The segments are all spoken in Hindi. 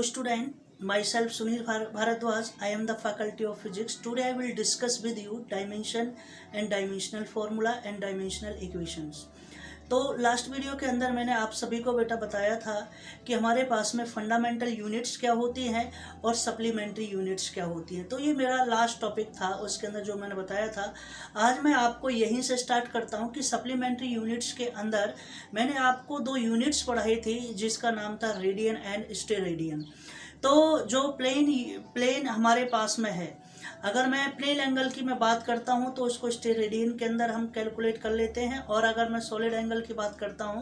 student, myself Sunil Bharadwaj. I am the faculty of physics. Today I will discuss with you dimension and dimensional formula and dimensional equations. तो लास्ट वीडियो के अंदर मैंने आप सभी को बेटा बताया था कि हमारे पास में फंडामेंटल यूनिट्स क्या होती हैं और सप्लीमेंट्री यूनिट्स क्या होती हैं। तो ये मेरा लास्ट टॉपिक था, उसके अंदर जो मैंने बताया था। आज मैं आपको यहीं से स्टार्ट करता हूँ कि सप्लीमेंट्री यूनिट्स के अंदर मैंने आपको दो यूनिट्स पढ़ाई थी जिसका नाम था रेडियन एंड स्टेरेडियन। तो जो प्लेन हमारे पास में है, अगर मैं प्लेन एंगल की मैं बात करता हूं तो उसको स्टेरेडियन के अंदर हम कैलकुलेट कर लेते हैं, और अगर मैं सॉलिड एंगल की बात करता हूं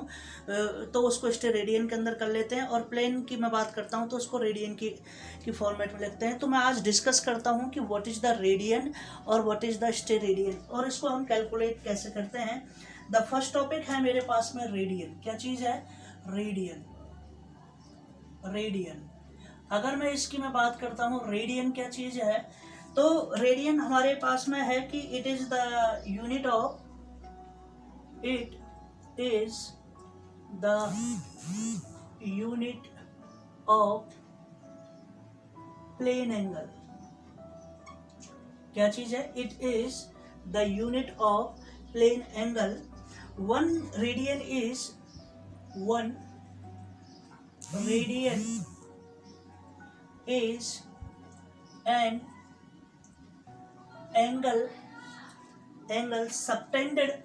तो उसको स्टेरेडियन के अंदर कर लेते हैं, और प्लेन की मैं बात करता हूं तो उसको रेडियन की फॉर्मेट में लिखते हैं। तो मैं आज डिस्कस करता हूं कि व्हाट इज़ द रेडियन और व्हाट इज़ द स्टेरेडियन, और इसको हम कैलकुलेट कैसे करते हैं। द फर्स्ट टॉपिक है मेरे पास में रेडियन। क्या चीज़ है? रेडियन। अगर मैं इसकी मैं बात करता हूँ रेडियन क्या चीज़ है, तो रेडियन हमारे पास में है कि it is the unit of plane angle. क्या चीज है? It is the unit of plane angle. One radian is an angle subtended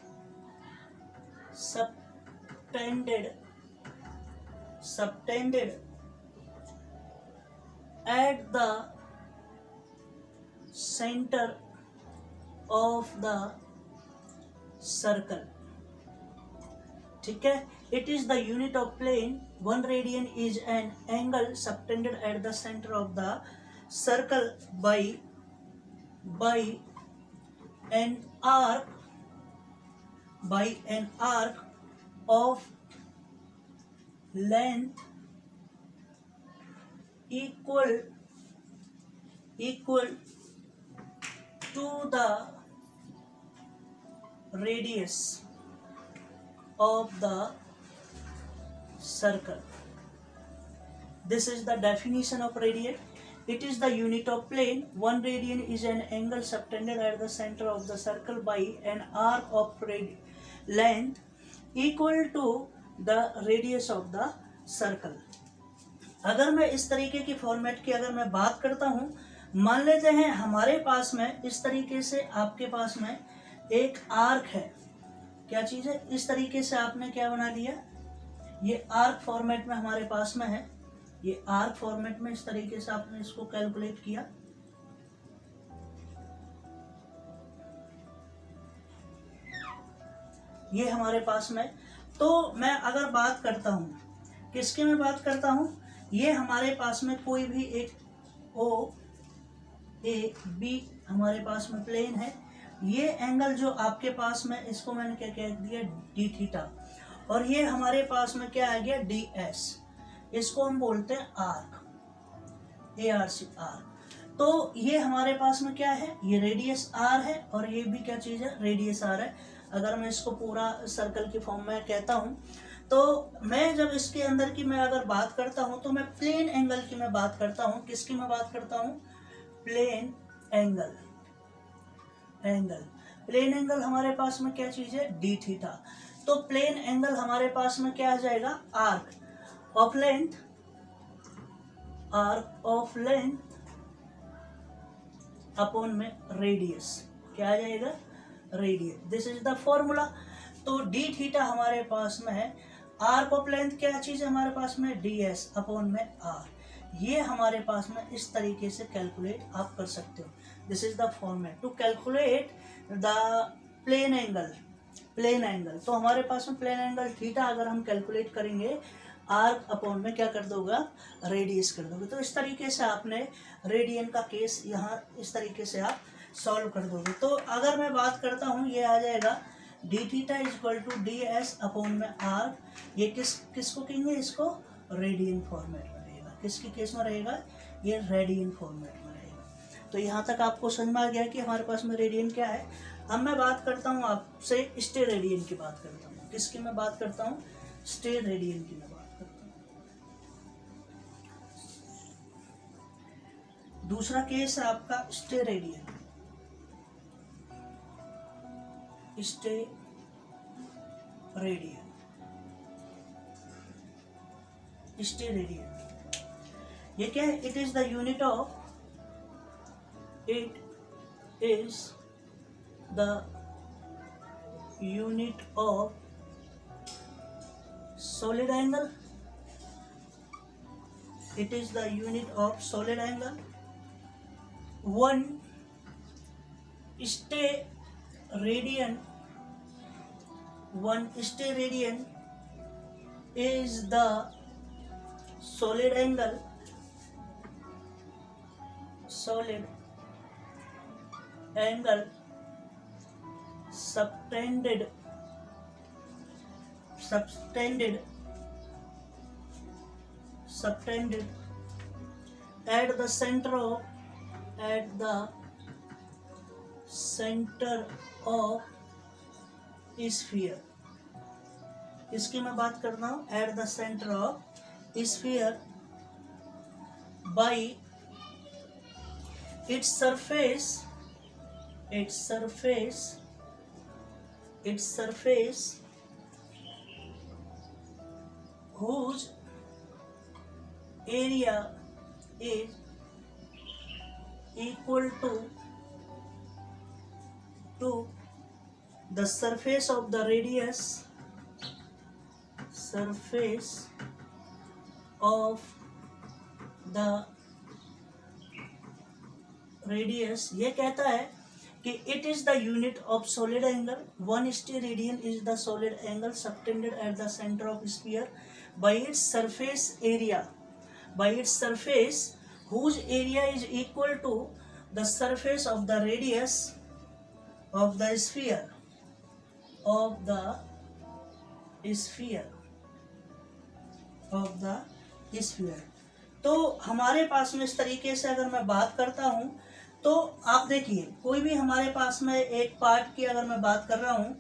at the center of the circle। ठीक है, it is the unit of plane। One radian is an angle subtended at the center of the circle by an arc of length equal to the radius of the circle। This is the definition of radian। It is the unit of plane। One radian is an angle subtended at the center of the circle by an arc of length equal to the radius of the circle। अगर मैं इस तरीके की फॉर्मेट की अगर मैं बात करता हूँ, मान लेते हैं हमारे पास में इस तरीके से आपके पास में एक आर्क है। क्या चीज़ है? इस तरीके से आपने क्या बना लिया, ये आर्क फॉर्मेट में हमारे पास में है। ये आर्क फॉर्मेट में इस तरीके से आपने इसको कैलकुलेट किया। ये हमारे पास में, तो मैं अगर बात करता हूं, किसके मैं बात करता हूं, ये हमारे पास में कोई भी एक ओ ए बी हमारे पास में प्लेन है। ये एंगल जो आपके पास में, इसको मैंने क्या कह दिया, डी थीटा, और ये हमारे पास में क्या आ गया, डी एस। इसको हम बोलते हैं arc, A R C, arc. तो ये हमारे पास में क्या है, ये रेडियस आर है, और ये भी क्या चीज़ है, रेडियस आर है। अगर मैं इसको पूरा सर्कल की फॉर्म में कहता हूँ, तो मैं जब इसके अंदर की मैं अगर बात करता हूँ तो मैं प्लेन एंगल की मैं बात करता हूँ। किसकी मैं बात करता हूँ? Plane angle. प्लेन एंगल हमारे पास में क्या चीज है, डी थीटा। तो प्लेन एंगल हमारे पास में क्या आ जाएगा, आर्क ऑफ लेंथ अपॉन में रेडियस। क्या आ जाएगा, radius. This is the formula. तो डी थीटा हमारे पास में है, आर्क ऑफ लेंथ क्या चीज है हमारे पास में, डी एस अपॉन में आर। ये हमारे पास में इस तरीके से कैलकुलेट आप कर सकते हो। This is the format to calculate the plane angle. तो हमारे पास में प्लेन एंगल थीटा अगर हम कैलकुलेट करेंगे, आर्क अपॉन में क्या कर दोगे, रेडियस कर दोगे। तो इस तरीके से आपने रेडियन का केस यहाँ इस तरीके से आप सॉल्व कर दोगे। तो अगर मैं बात करता हूँ, ये आ जाएगा D theta is equal to D S upon में आर्क। ये किसको कहेंगे, इसको रेडियन फॉर्मेट में रहेगा। किसके केस में रहेगा, ये रेडियन फॉर्मेट में रहेगा। तो यहाँ तक आपको समझ में आ गया कि हमारे पास में रेडियन क्या है। अब मैं बात करता हूँ आपसे स्टेरेडियन की बात करता हूँ। किसकी मैं बात करता हूँ, स्टेरेडियन की मैं बात करता हूँ। दूसरा केस है आपका stay radian, stay radian, stay radian. ये क्या है? It is the unit of, it is the unit of solid angle, it is the unit of solid angle. One stay radian, one stay radian is the solid angle, solid angle subtended at the center of sphere. इसकी मैं बात करता हूँ at the center of sphere by its surface whose area is equal to the surface of the radius, surface of the radius। ये कहता है कि it is the unit of solid angle, one steradian is the solid angle subtended at the center of sphere by its surface area, by its surface whose area is equal to the surface of the radius of the sphere, of the sphere, of the sphere। तो हमारे पास में इस तरीके से अगर मैं बात करता हूँ तो आप देखिए, कोई भी हमारे पास में एक पार्ट की अगर मैं बात कर रहा हूँ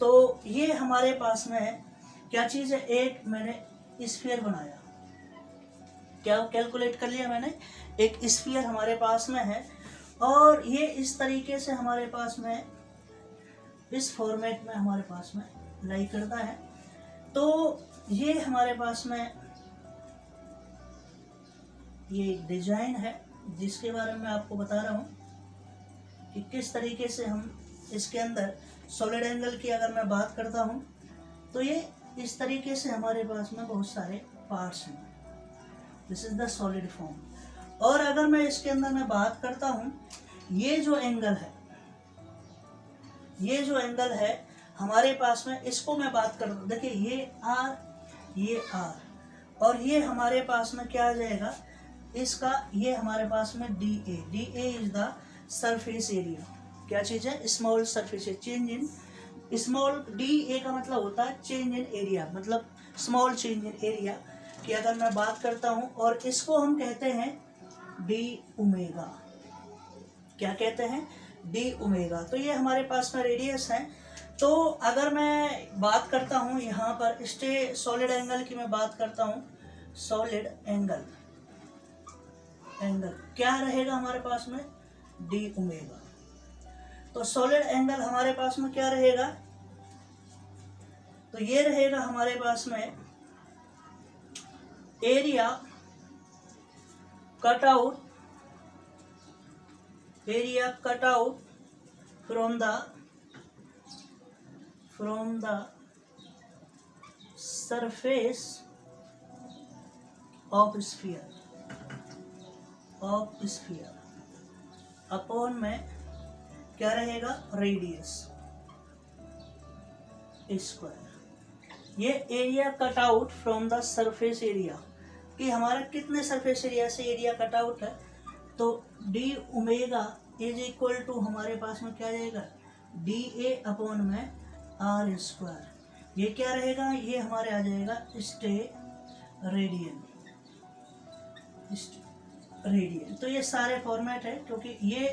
तो ये हमारे पास में क्या चीज़ है? एक मैंने स्फीयर बनाया, क्या कैलकुलेट कर लिया मैंने, एक स्फीयर हमारे पास में है और ये इस तरीके से हमारे पास में इस फॉर्मेट में हमारे पास में लाई करता है। तो ये हमारे पास में ये डिजाइन है जिसके बारे में मैं आपको बता रहा हूँ कि किस तरीके से हम इसके अंदर सॉलिड एंगल की अगर मैं बात करता हूँ तो ये इस तरीके से हमारे पास में बहुत सारे पार्ट्स हैं। This is the solid form. और अगर मैं इसके अंदर मैं बात करता हूँ, ये जो एंगल है, ये जो एंगल है हमारे पास में, इसको मैं बात कर, देखिए ये आर, ये आर और ये हमारे पास में क्या आ जाएगा इसका, ये हमारे पास में D A is the surface area. क्या चीज़ है? Small surface, change in small, D A का मतलब होता है चेंज इन एरिया, मतलब स्मॉल चेंज इन एरिया की अगर मैं बात करता हूँ। और इसको हम कहते हैं डी ओमेगा। क्या कहते हैं? D omega. तो ये हमारे पास में रेडियस है। तो अगर मैं बात करता हूँ यहाँ पर स्टे सॉलिड एंगल की मैं बात करता हूँ, सॉलिड एंगल क्या रहेगा हमारे पास में? D omega. तो सॉलिड एंगल हमारे पास में क्या रहेगा? तो ये रहेगा हमारे पास में area cut out, area cut out from the surface of sphere, upon में क्या रहेगा? Radius square. ये area cut out from the surface area कि हमारा कितने सरफेस एरिया से एरिया कट आउट है, तो d omega is equal to हमारे पास में क्या रहेगा? डी ए अपॉन में आर स्क्वायर। ये क्या रहेगा? ये हमारे आ जाएगा स्टे रेडियन, रेडियन। तो ये सारे फॉर्मेट है, क्योंकि ये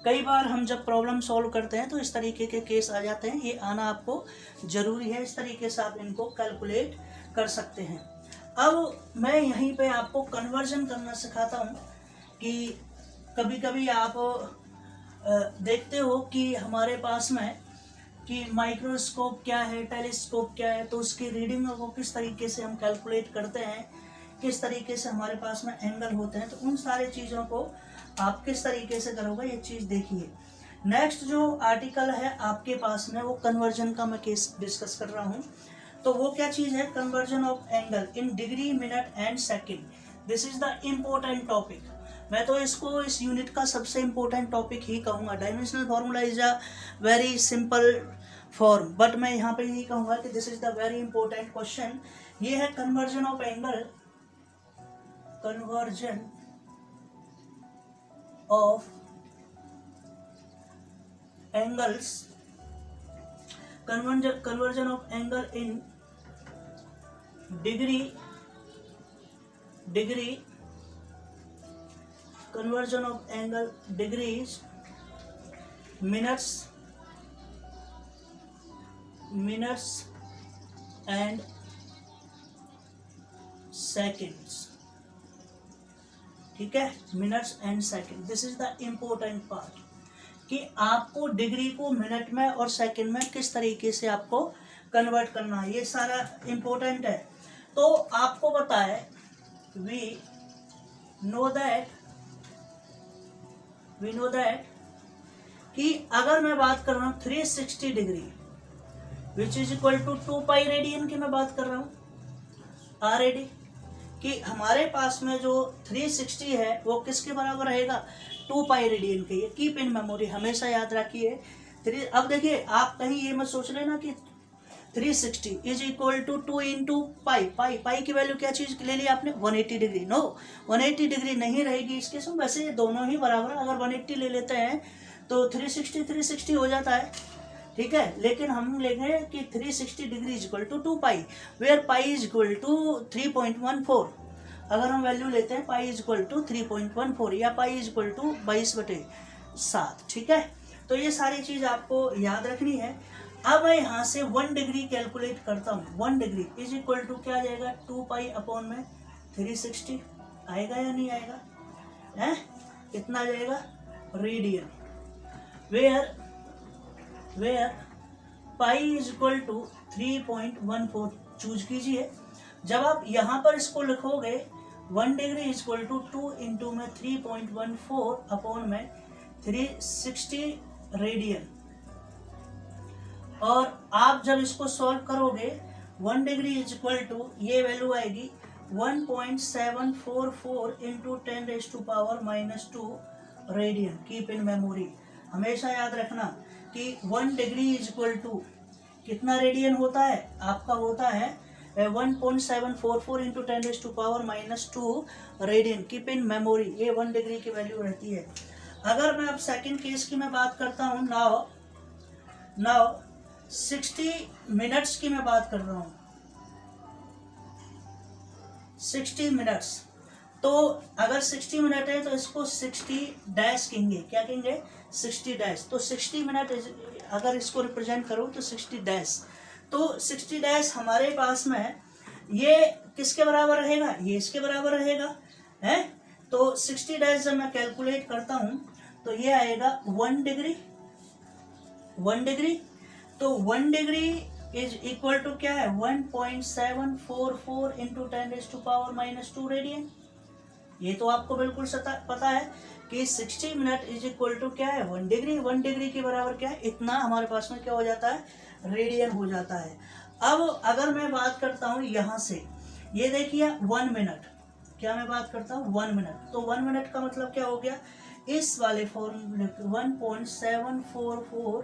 कई बार हम जब प्रॉब्लम सॉल्व करते हैं तो इस तरीके के केस आ जाते हैं, ये आना आपको ज़रूरी है। इस तरीके से आप इनको कैलकुलेट कर सकते हैं। अब मैं यहीं पे आपको कन्वर्जन करना सिखाता हूँ कि कभी कभी आप देखते हो कि हमारे पास में कि माइक्रोस्कोप क्या है, टेलीस्कोप क्या है, तो उसकी रीडिंग को किस तरीके से हम कैलकुलेट करते हैं, किस तरीके से हमारे पास में एंगल होते हैं, तो उन सारे चीज़ों को आप किस तरीके से करोगे ये चीज़ देखिए। नेक्स्ट जो आर्टिकल है आपके पास में वो कन्वर्जन का मैं केस डिस्कस कर रहा हूँ। तो वो क्या चीज़ है, conversion of angle in degree, minute and second. This is the important topic. मैं तो इसको इस यूनिट का सबसे इम्पोर्टेंट टॉपिक ही कहूँगा। Dimensional formula is a very simple form, but मैं यहाँ पे यही कहूँगा कि this is the very important question. ये है conversion of angle, conversion of angles, conversion of angle in degree, conversion of angle degrees, minutes and seconds। ठीक है, minutes and second. This is the important part कि आपको डिग्री को मिनट में और सेकंड में किस तरीके से आपको कन्वर्ट करना है, ये सारा इम्पोर्टेंट है। तो आपको पता है, वी नो दैट कि अगर मैं बात कर रहा हूँ 360 degree which is equal to 2 pi radian की मैं बात कर रहा हूँ, आर ए डी, कि हमारे पास में जो 360 है वो किसके बराबर रहेगा, 2 पाई रेडियन के। ये कीप इन मेमोरी, हमेशा याद रखिए। अब देखिए, आप कहीं ये मत सोच लेना कि 360 is equal to 2 into pi. Pi की वैल्यू क्या चीज ले ली आपने, 180 डिग्री। नो, 180 डिग्री नहीं रहेगी इसके साथ, वैसे ये दोनों ही बराबर है। अगर 180 ले लेते हैं तो 360 हो जाता है, ठीक है। लेकिन हम लेंगे कि 360 degree is equal to 2 pi, where pi is equal to 3.14। अगर हम वैल्यू लेते हैं पाई इज इक्वल टू 3.14 या पाई इज इक्वल टू 22/7, ठीक है। तो ये सारी चीज आपको याद रखनी है। अब मैं यहाँ से 1 डिग्री कैलकुलेट करता हूँ। 1 डिग्री इज इक्वल टू क्या आ जाएगा, 2 पाई अपॉन में 360। आएगा या नहीं आएगा, है कितना आ जाएगा, radian, where pi is equal to 3.14 choose कीजिए। जब आप यहाँ पर इसको लिखोगे 1 degree is equal to 2 into में 3.14 अपॉन में 360 रेडियन, और आप जब इसको सॉल्व करोगे 1 डिग्री इज इक्वल टू ये वैल्यू आएगी 1.744 into 10⁻⁻² radian. Keep in memory, हमेशा याद रखना कि 1 डिग्री इज इक्वल टू कितना रेडियन होता है, आपका होता है 1.744 into 10⁻⁻² radian. Keep in memory, ये 1 डिग्री की वैल्यू रहती है। अगर मैं अब सेकंड केस की मैं बात करता हूँ, नाउ 60 मिनट्स की मैं बात कर रहा हूँ, 60 मिनट्स। तो अगर 60 मिनट है तो इसको 60 डैश कहेंगे, क्या कहेंगे, 60 डैश। तो 60 मिनट अगर इसको रिप्रेजेंट करूँ तो 60 डैश, तो 60 डैश हमारे पास में ये किसके बराबर रहेगा, ये इसके बराबर रहेगा, है। तो 60 डैश जब मैं कैलकुलेट करता हूँ तो ये आएगा 1 डिग्री। तो 1 डिग्री इज इक्वल टू क्या है, 1.744 इंटू 10⁻⁻² रेडियन। ये तो आपको बिल्कुल पता है कि 60 मिनट इज इक्वल टू क्या है, 1 डिग्री। 1 डिग्री के बराबर क्या है, इतना हमारे पास में क्या हो जाता है, रेडियन हो जाता है। अब अगर मैं बात करता हूँ यहाँ से, ये देखिए 1 मिनट, क्या मैं बात करता हूँ 1 मिनट, तो 1 मिनट का मतलब क्या हो गया, इस वाले फॉर्मूले 1.744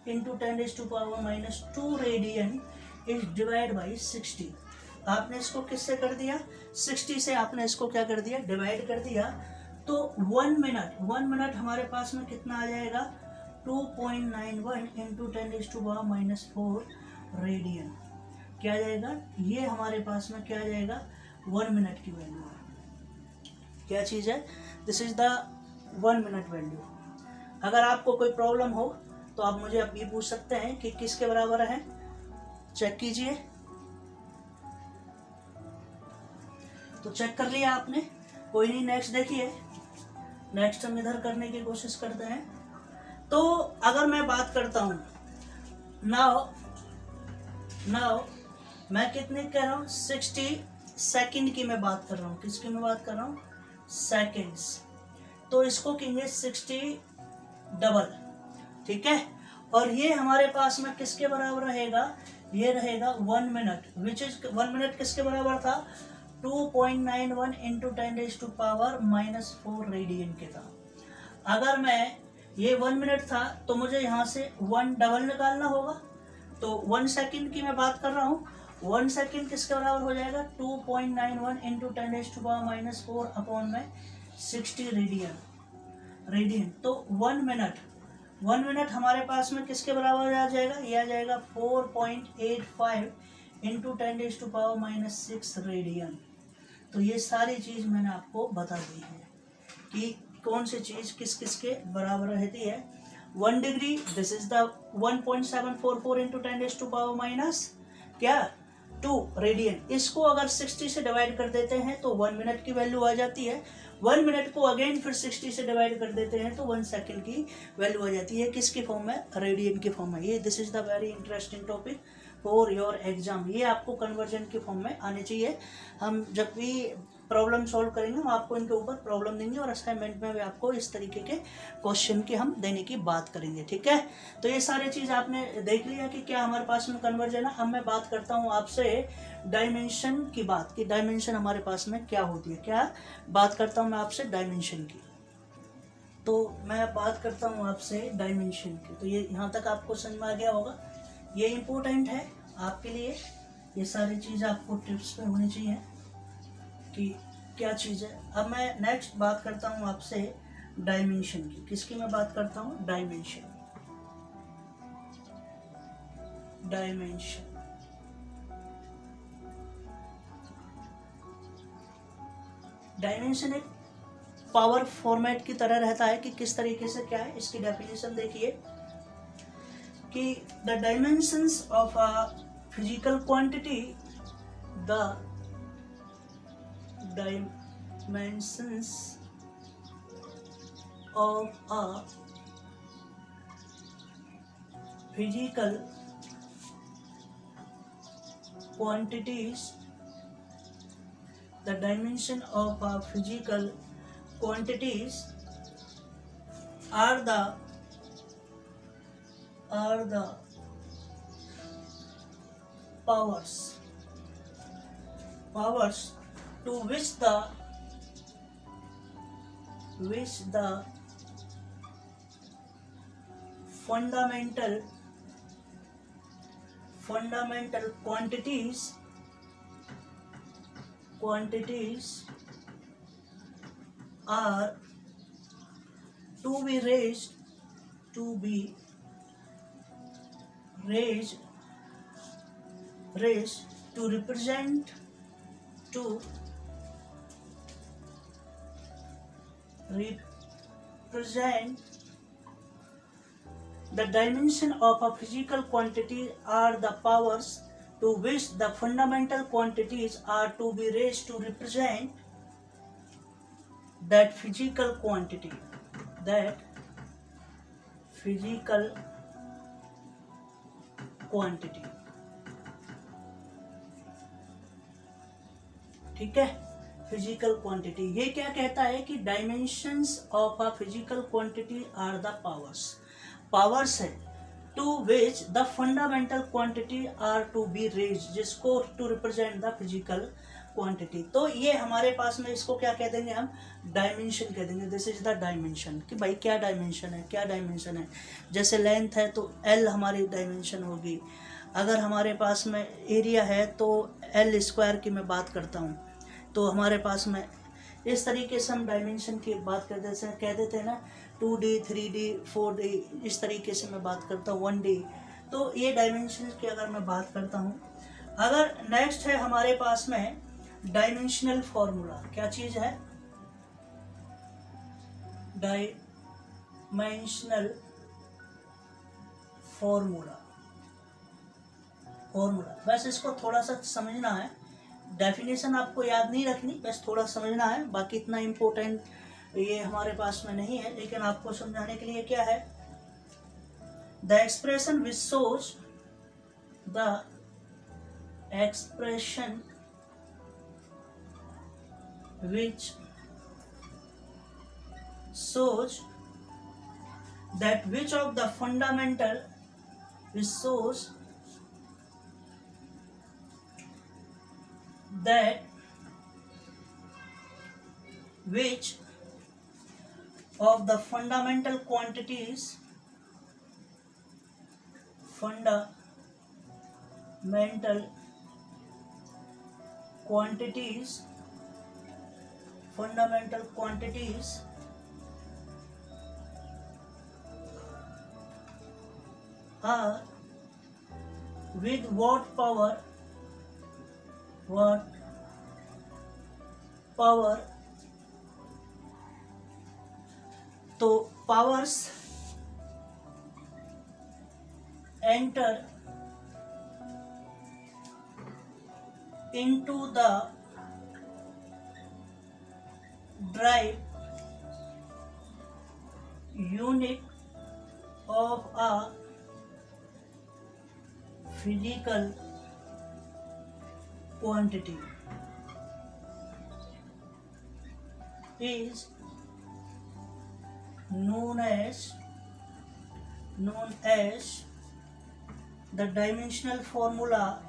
into 10⁻⁻² radian is divide by 60। आपने इसको किससे कर दिया, 60 से आपने इसको क्या कर दिया, डिवाइड कर दिया। तो 1 मिनट हमारे पास में कितना आ जाएगा, 2.91 इंटू 10⁻⁻4 रेडियन। क्या आ जाएगा, ये हमारे पास में क्या आ जाएगा, 1 मिनट की वैल्यू है। क्या चीज़ है, this is the 1 minute value. अगर आपको कोई प्रॉब्लम हो तो आप मुझे अब ये पूछ सकते हैं कि किसके बराबर है, चेक कीजिए। तो चेक कर लिया आपने, कोई नहीं, नेक्स्ट देखिए, नेक्स्ट हम इधर करने की कोशिश करते हैं। तो अगर मैं बात करता हूँ नाउ मैं कितने कह रहा हूँ, 60 सेकंड की मैं बात कर रहा हूँ। किसकी मैं बात कर रहा हूँ, सेकंड्स। तो इसको कहेंगे 60 डबल, ठीक है। और ये हमारे पास में किसके बराबर रहेगा, ये रहेगा 1 मिनट, विच इज 1 मिनट किसके बराबर था, 2.91 इंटू 10⁻⁻⁴ रेडियन के था। अगर मैं ये 1 मिनट था तो मुझे यहाँ से 1 डबल निकालना होगा। तो 1 सेकंड की मैं बात कर रहा हूँ, 1 सेकंड किसके बराबर हो जाएगा, 2.91 इंटू 10⁻⁻⁴ अपॉन में 60 रेडियन। तो 1 मिनट हमारे पास में किसके बराबर आ जाएगा, ये आ जाएगा 4.85 इंटू 10⁻⁻�6 रेडियन। तो ये सारी चीज़ मैंने आपको बता दी है कि कौन सी चीज़ किस किस के बराबर रहती है। 1 degree, this is the 1.744 into 10⁻2 radian. इसको अगर 60 से डिवाइड कर देते हैं तो 1 मिनट की वैल्यू आ जाती है। 1 मिनट को अगेन फिर 60 से डिवाइड कर देते हैं तो 1 सेकंड की वैल्यू आ जाती है। किसकी फॉर्म में, रेडियन की फॉर्म में। ये this is the very interesting topic for your exam. ये आपको कन्वर्जन की फॉर्म में आने चाहिए। हम जब भी प्रॉब्लम सॉल्व करेंगे हम आपको इनके ऊपर प्रॉब्लम देंगे और असाइनमेंट में भी आपको इस तरीके के क्वेश्चन की हम देने की बात करेंगे, ठीक है। तो ये सारी चीज़ आपने देख लिया कि क्या हमारे पास में कन्वर्जन है। अब मैं बात करता हूँ आपसे डायमेंशन की बात, कि डायमेंशन हमारे पास में क्या होती है। क्या बात करता हूँ मैं आपसे, डायमेंशन की। तो मैं बात करता हूँ आपसे डायमेंशन की। तो ये यहाँ तक आपको समझ में आ गया होगा। ये इम्पोर्टेंट है आपके लिए, ये सारी चीज़ आपको टिप्स पे होनी चाहिए कि क्या चीज़ है। अब मैं नेक्स्ट बात करता हूँ आपसे डायमेंशन की। किसकी मैं बात करता हूँ, डायमेंशन एक पावर फॉर्मेट की तरह रहता है कि किस तरीके से क्या है। इसकी डेफिनेशन देखिए कि the dimensions of a physical quantity, the dimensions of a physical quantities, the dimension of a physical quantities are the powers to which the fundamental quantities are to be raised to represent the dimension of a physical quantity are the powers to which the fundamental quantities are to be raised to represent that physical quantity, ठीक है। फिजिकल क्वांटिटी ये क्या कहता है कि dimensions of a physical quantity are the powers है to which the fundamental quantity are to be raise, जिसको to represent the physical quantity. तो ये हमारे पास में इसको क्या कह देंगे, हम डायमेंशन कह देंगे। दिस इज द डायमेंशन, कि भाई क्या डायमेंशन है। जैसे लेंथ है तो एल हमारी डायमेंशन होगी। अगर हमारे पास में एरिया है तो एल स्क्वायर की मैं बात करता हूँ, तो हमारे पास में इस तरीके से हम डायमेंशन की बात करते हैं, कह देते हैं ना 2D 3D 4D, इस तरीके से मैं बात करता हूँ 1D। तो ये डायमेंशन की अगर मैं बात करता हूँ। अगर नेक्स्ट है हमारे पास में डायमेंशनल फॉर्मूला। क्या चीज़ है, डायमेंशनल फॉर्मूला। बस इसको थोड़ा सा समझना है। डेफिनेशन आपको याद नहीं रखनी, बस थोड़ा समझना है, बाकी इतना इम्पोर्टेंट ये हमारे पास में नहीं है, लेकिन आपको समझाने के लिए क्या है, the expression which shows the expression which shows that which of the fundamental which shows that which of the fundamental quantities are with what power तो powers enter into the drive unit of a physical quantity is known as the dimensional formula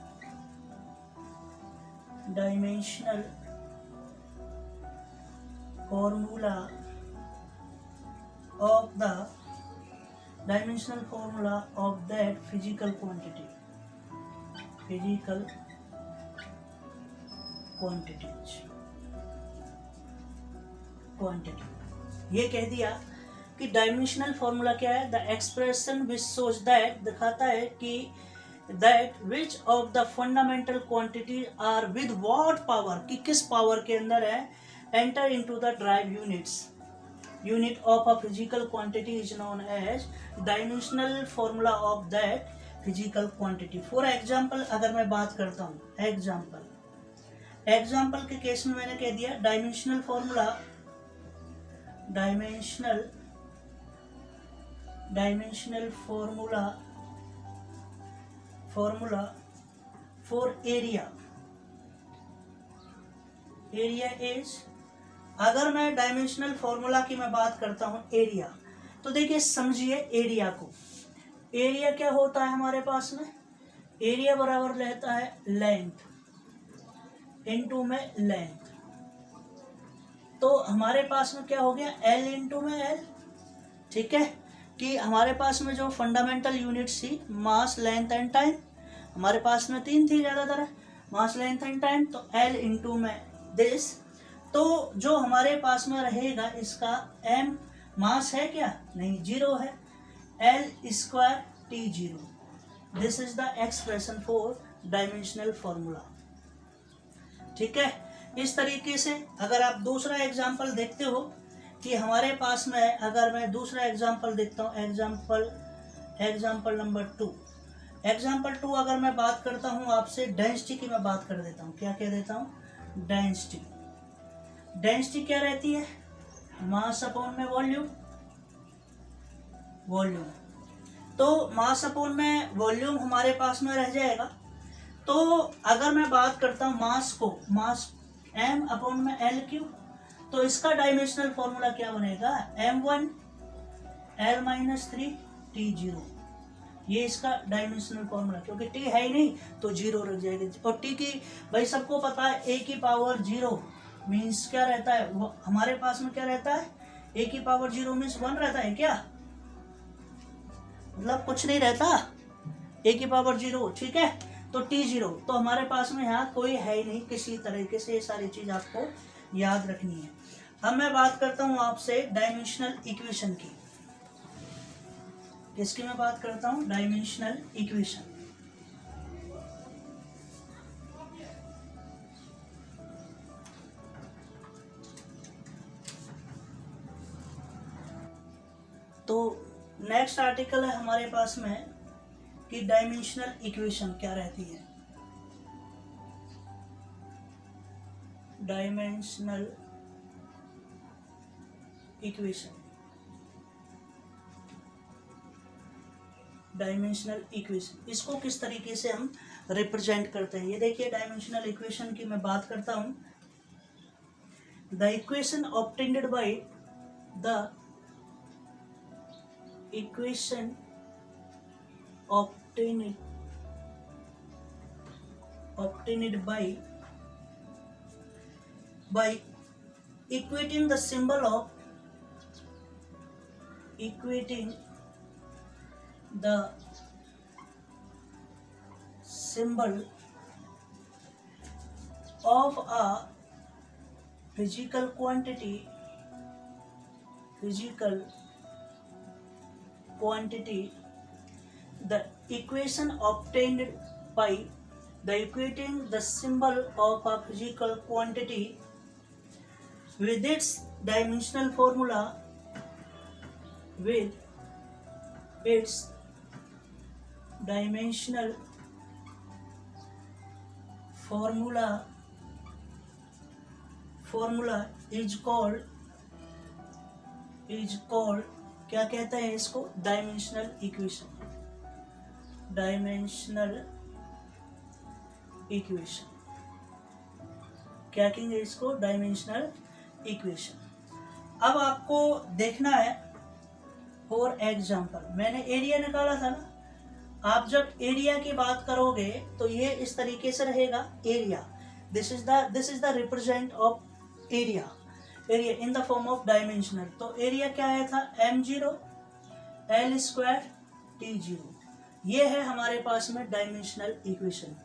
of that physical quantity. ये कह दिया कि डायमेंशनल फॉर्मूला क्या है, the expression which shows that, दिखाता है कि that which of the fundamental quantity are with what power, कि किस पावर के अंदर है, enter into the derived unit of a physical quantity is known as dimensional formula of that physical quantity. For example अगर मैं बात करता हूँ, एग्जाम्पल के केस में मैंने कह दिया dimensional formula for area is, अगर मैं डायमेंशनल फॉर्मूला की मैं बात करता हूं एरिया, तो देखिए समझिए एरिया को, एरिया क्या होता है हमारे पास में, एरिया बराबर रहता है लेंथ इनटू में लेंथ. तो हमारे पास में क्या हो गया, एल इंटू में एल. ठीक है, कि हमारे पास में जो फंडामेंटल यूनिट्स थी, मास लेंथ एंड टाइम, हमारे पास में 3 थी ज़्यादातर, मास लेंथ एंड टाइम, तो एल इंटू में दिस. तो जो हमारे पास में रहेगा इसका एम मास है क्या, नहीं, 0 है, L square T 0. This is the expression for dimensional formula. ठीक है, इस तरीके से अगर आप दूसरा एग्जाम्पल देखते हो कि हमारे पास में, अगर मैं दूसरा एग्जाम्पल देखता हूँ, एग्जाम्पल नंबर 2 अगर मैं बात करता हूँ आपसे डेंसिटी की, मैं बात कर देता हूँ, क्या कह देता हूँ, डेंसिटी क्या रहती है, मास अपॉन में वॉल्यूम. तो मास अपॉन में वॉल्यूम हमारे पास में रह जाएगा. तो अगर मैं बात करता हूँ मास m अपॉन में एल क्यू, तो इसका डायमेंशनल फॉर्मूला क्या बनेगा, m1 l माइनस 3 t0. ये इसका डायमेंशनल फॉर्मूला, क्योंकि t है ही नहीं तो 0 रख जाएगी. और t की भाई सबको पता है, a की पावर 0 मीन्स क्या रहता है, वो हमारे पास में क्या रहता है, a की पावर 0 मीन्स 1 रहता है क्या, मतलब कुछ नहीं रहता, a की पावर 0. ठीक है, तो t0, तो हमारे पास में यहाँ कोई है ही नहीं. किसी तरीके से ये सारी चीज आपको याद रखनी है. अब मैं बात करता हूँ आपसे डायमेंशनल इक्वेशन की. किसकी मैं बात करता हूँ, डायमेंशनल इक्वेशन. तो नेक्स्ट आर्टिकल है हमारे पास में कि डायमेंशनल इक्वेशन क्या रहती है. डायमेंशनल इक्वेशन, डायमेंशनल इक्वेशन, इसको किस तरीके से हम रिप्रेजेंट करते हैं। ये देखिए डायमेंशनल इक्वेशन की मैं बात करता हूं। The equation obtained by the equation obtained by equating the symbol of a physical quantity the equation obtained by the equating the symbol of a physical quantity with its dimensional formula is called क्या कहते हैं इसको, डायमेंशनल इक्वेशन। क्या कहेंगे इसको, डायमेंशनल इक्वेशन। अब आपको देखना है फॉर एग्जाम्पल, मैंने एरिया निकाला था ना, आप जब एरिया की बात करोगे तो ये इस तरीके से रहेगा area. This is the represent of area in the form of dimensional. तो एरिया क्या आया था, m0 L² T0। ये है हमारे पास में डायमेंशनल इक्वेशन।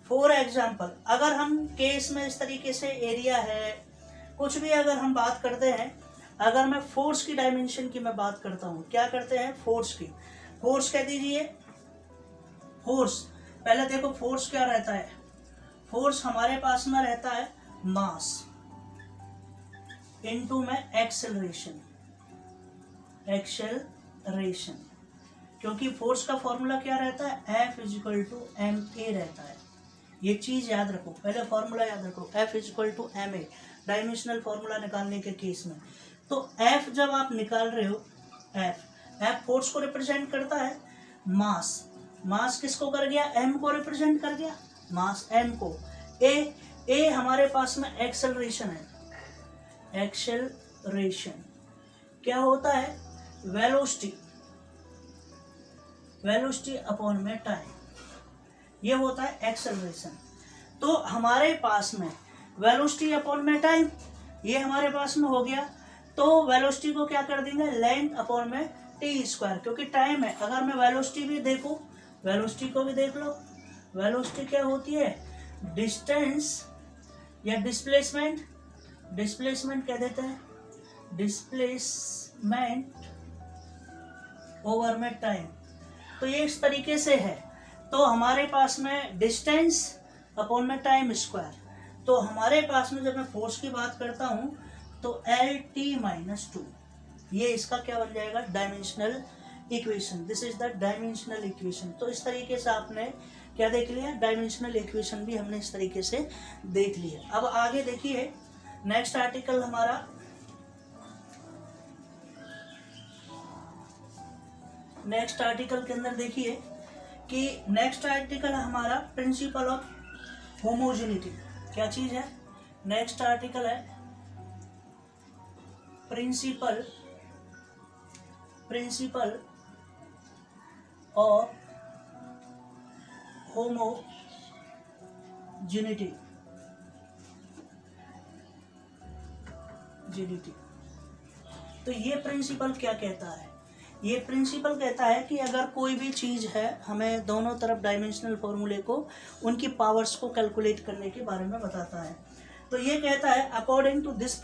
फॉर एग्जाम्पल, अगर हम केस में इस तरीके से एरिया है, कुछ भी अगर हम बात करते हैं, अगर मैं फोर्स की डायमेंशन की मैं बात करता हूँ, क्या करते हैं, फोर्स की, फोर्स कह दीजिए, फोर्स पहले देखो फोर्स क्या रहता है, फोर्स हमारे पास में रहता है मास इनटू में एक्सेलरेशन, क्योंकि फोर्स का फॉर्मूला क्या रहता है, F = ma रहता है। ये चीज याद रखो, पहले फॉर्मूला याद रखो, F = ma, डायमेंशनल फॉर्मूला निकालने के केस में। तो F जब आप निकाल रहे हो, F फोर्स को रिप्रेजेंट करता है, मास किसको कर गया, m को रिप्रेजेंट कर गया, मास m को। ए हमारे पास में एक्सेलरेशन है, क्या होता है, वेलोसिटी अपॉन में टाइम, ये होता है एक्सेलरेशन। तो हमारे पास में वेलोसिटी अपॉन में टाइम, ये हमारे पास में हो गया। तो वेलोसिटी को क्या कर देंगे, लेंथ अपॉन में t², क्योंकि टाइम है। अगर मैं वेलोसिटी भी देखूं, वेलोसिटी को भी देख लो, वेलोसिटी क्या होती है, डिस्टेंस या डिस्प्लेसमेंट कह देते हैं, डिस्प्लेसमेंट ओवर में टाइम। तो ये इस तरीके से है। तो हमारे पास में डिस्टेंस अपॉन में टाइम स्क्वायर। तो हमारे पास में जब मैं फोर्स की बात करता हूँ तो LT-2, ये इसका क्या बन जाएगा, dimensional equation. This is the dimensional equation. तो इस तरीके से आपने क्या देख लिया, डायमेंशनल इक्वेशन भी हमने इस तरीके से देख लिया। अब आगे देखिए नेक्स्ट आर्टिकल हमारा, नेक्स्ट आर्टिकल के अंदर देखिए कि नेक्स्ट आर्टिकल हमारा प्रिंसिपल ऑफ होमोजेनिटी। क्या चीज है, नेक्स्ट आर्टिकल है प्रिंसिपल ऑफ होमोजेनिटी। तो ये प्रिंसिपल क्या कहता है, ये प्रिंसिपल कहता है कि अगर कोई भी चीज़ है, हमें दोनों तरफ डायमेंशनल फॉर्मूले को, उनकी पावर्स को कैलकुलेट करने के बारे में बताता है। तो ये कहता है according to this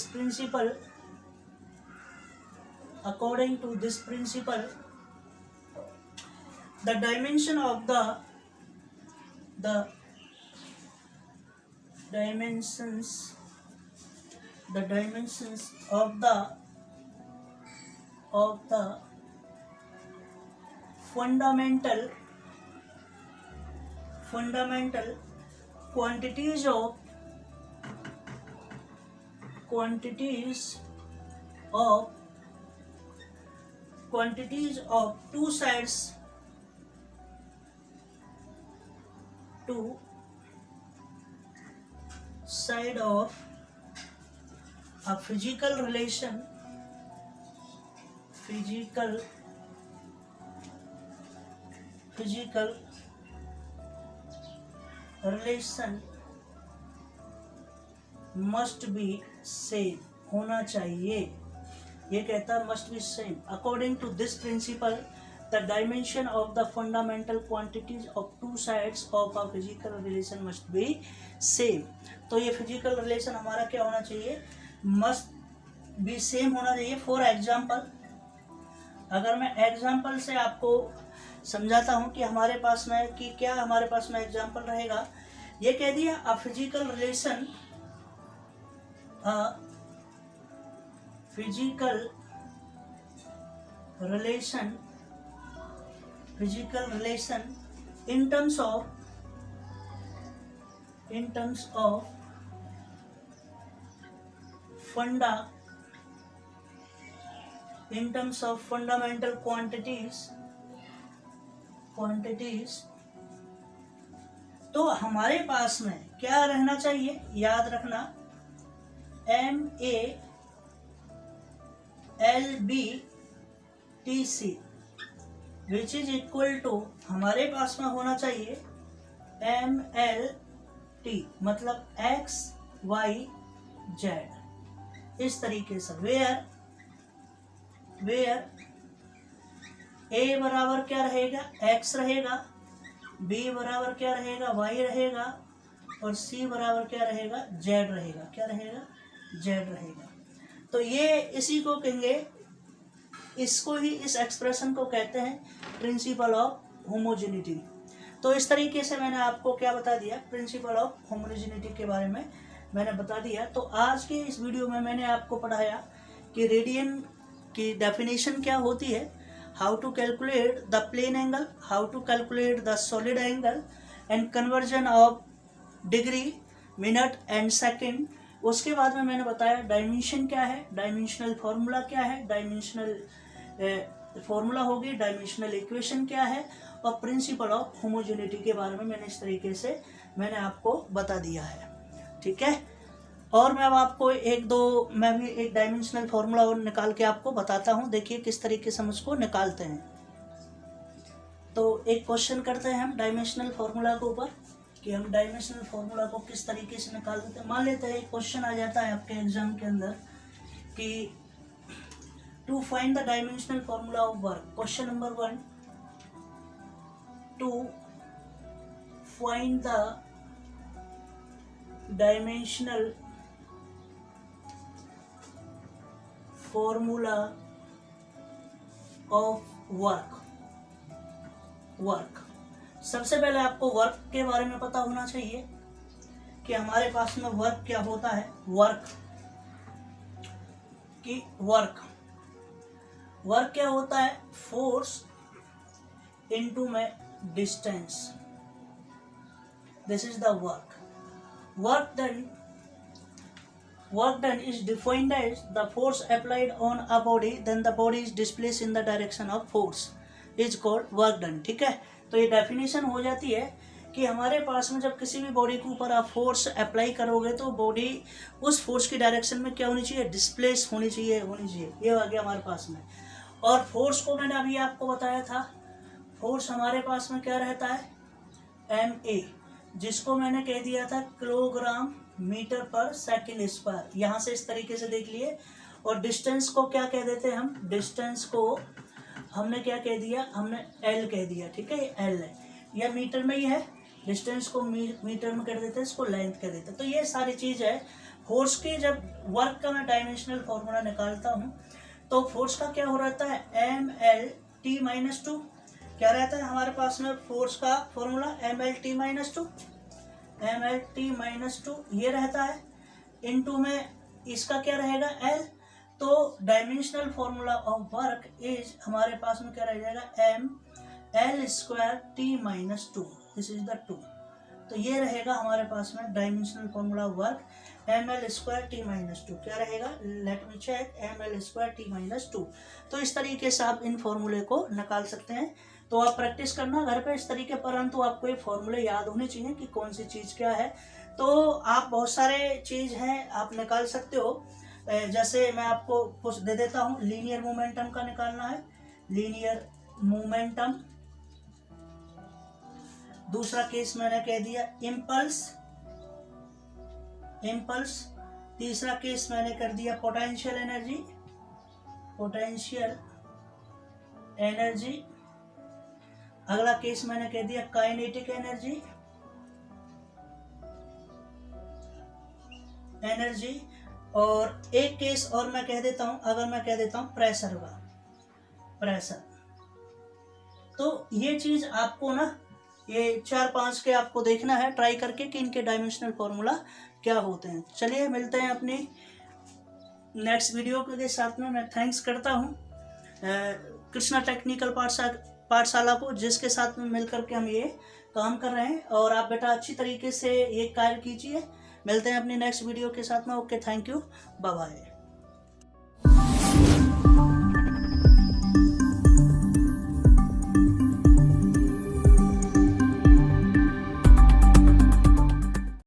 principle the dimensions of the fundamental fundamental quantities of two sides of a physical relation must be same, होना चाहिए। ये कहता है must be same. According to this principle, the dimension of the fundamental quantities of two sides of a physical relation must be same. तो ये physical relation हमारा क्या होना चाहिए? must be same होना चाहिए। For example, अगर मैं एग्जाम्पल से आपको समझाता हूँ कि हमारे पास में कि क्या हमारे पास में एग्जाम्पल रहेगा, ये कह दिया a physical relation in terms of fundamental quantities, तो हमारे पास में क्या रहना चाहिए, याद रखना MALBTC which is equal to, हमारे पास में होना चाहिए MLT, मतलब XYZ। इस तरीके से वेयर A बराबर क्या रहेगा, X रहेगा, B बराबर क्या रहेगा, Y रहेगा, और C बराबर क्या रहेगा, Z रहेगा। क्या रहेगा, Z रहेगा। तो ये इसी को कहेंगे, इसको ही, इस एक्सप्रेशन को कहते हैं प्रिंसिपल ऑफ होमोजेनिटी। तो इस तरीके से मैंने आपको क्या बता दिया, प्रिंसिपल ऑफ होमोजेनिटी के बारे में मैंने बता दिया। तो आज के इस वीडियो में मैंने आपको पढ़ाया कि रेडियन की डेफिनेशन क्या होती है, how to calculate the plane angle, how to calculate the solid angle, and conversion of degree, minute and second. उसके बाद में मैंने बताया डायमेंशन क्या है, डायमेंशनल फॉर्मूला क्या है, डायमेंशनल फॉर्मूला होगी, डायमेंशनल इक्वेशन क्या है, और प्रिंसिपल ऑफ होमोजेनिटी के बारे में मैंने इस तरीके से मैंने आपको बता दिया है। ठीक है, और मैं अब आपको मैं भी एक डायमेंशनल फॉर्मूला और निकाल के आपको बताता हूँ। देखिए किस तरीके से हम उसको निकालते हैं। तो एक क्वेश्चन करते हैं हम डायमेंशनल फॉर्मूला के ऊपर कि हम डायमेंशनल फॉर्मूला को किस तरीके से निकाल देते हैं। मान लेते हैं एक क्वेश्चन आ जाता है आपके एग्जाम के अंदर कि to find the dimensional formula of work. Question number 1, to find the dimensional formula of work. सबसे पहले आपको वर्क के बारे में पता होना चाहिए कि हमारे पास में वर्क क्या होता है। वर्क क्या होता है, फोर्स इनटू में distance, this is the work. Work done is defined as the force applied on a body, then the body is displaced in the direction of force, is called work done। ठीक है, तो ये डेफिनेशन हो जाती है कि हमारे पास में जब किसी भी बॉडी के ऊपर आप फोर्स अप्लाई करोगे तो बॉडी उस फोर्स की डायरेक्शन में क्या होनी चाहिए, डिस्प्लेस होनी चाहिए। ये आ गया हमारे पास में। और फोर्स को मैंने अभी आपको बताया था, फोर्स हमारे पास में क्या रहता है, MA, जिसको मैंने कह दिया था किलोग्राम मीटर पर सेकेंड स्क्वायर। यहाँ से इस तरीके से देख लिए। और डिस्टेंस को क्या कह देते हैं हम, डिस्टेंस को हमने क्या कह दिया, हमने L कह दिया। ठीक है, ये L है, यह मीटर में ही है, डिस्टेंस को मीटर में कर देते हैं, इसको लेंथ कर देते हैं। तो ये सारी चीज़ है फोर्स की। जब वर्क का मैं डायमेंशनल फॉर्मूला निकालता हूँ तो फोर्स का क्या हो रहता है, MLT-2। क्या रहता है हमारे पास में फोर्स का फॉर्मूला, MLT-2 ये रहता है। इनटू में इसका क्या रहेगा, L। तो dimensional formula of work is हमारे पास में क्या रह जाएगा, ML² T-2, this is the 2। तो ये रहेगा हमारे पास में डायमेंशनल फॉर्मूला वर्क ml²t-2। क्या रहेगा, लेट मी चेक, ml²t-2। तो इस तरीके से आप इन फॉर्मूले को निकाल सकते हैं। तो आप प्रैक्टिस करना घर पे इस तरीके, परंतु आपको ये फॉर्मूले याद होने चाहिए कि कौन सी चीज़ क्या है। तो आप बहुत सारे चीज़ हैं आप निकाल सकते हो। जैसे मैं आपको कुछ दे देता हूँ, लीनियर मोमेंटम का निकालना है, लीनियर मोमेंटम। दूसरा केस मैंने कह दिया इम्पल्स, इम्पल्स। तीसरा केस मैंने कर दिया पोटेंशियल एनर्जी, पोटेंशियल एनर्जी। अगला केस मैंने कह दिया काइनेटिक एनर्जी, एनर्जी। और एक केस और मैं कह देता हूं, अगर मैं कह देता हूं प्रेशर का, प्रेशर। तो ये चीज आपको ना, ये 4-5 के आपको देखना है ट्राई करके कि इनके डायमेंशनल फॉर्मूला क्या होते हैं। चलिए मिलते हैं अपनी नेक्स्ट वीडियो के साथ में। मैं थैंक्स करता हूँ कृष्णा टेक्निकल पाठशाला को, जिसके साथ में मिलकर के हम ये काम कर रहे हैं। और आप बेटा अच्छी तरीके से ये कार्य कीजिए। मिलते हैं अपनी नेक्स्ट वीडियो के साथ में। Okay, thank you, bye bye.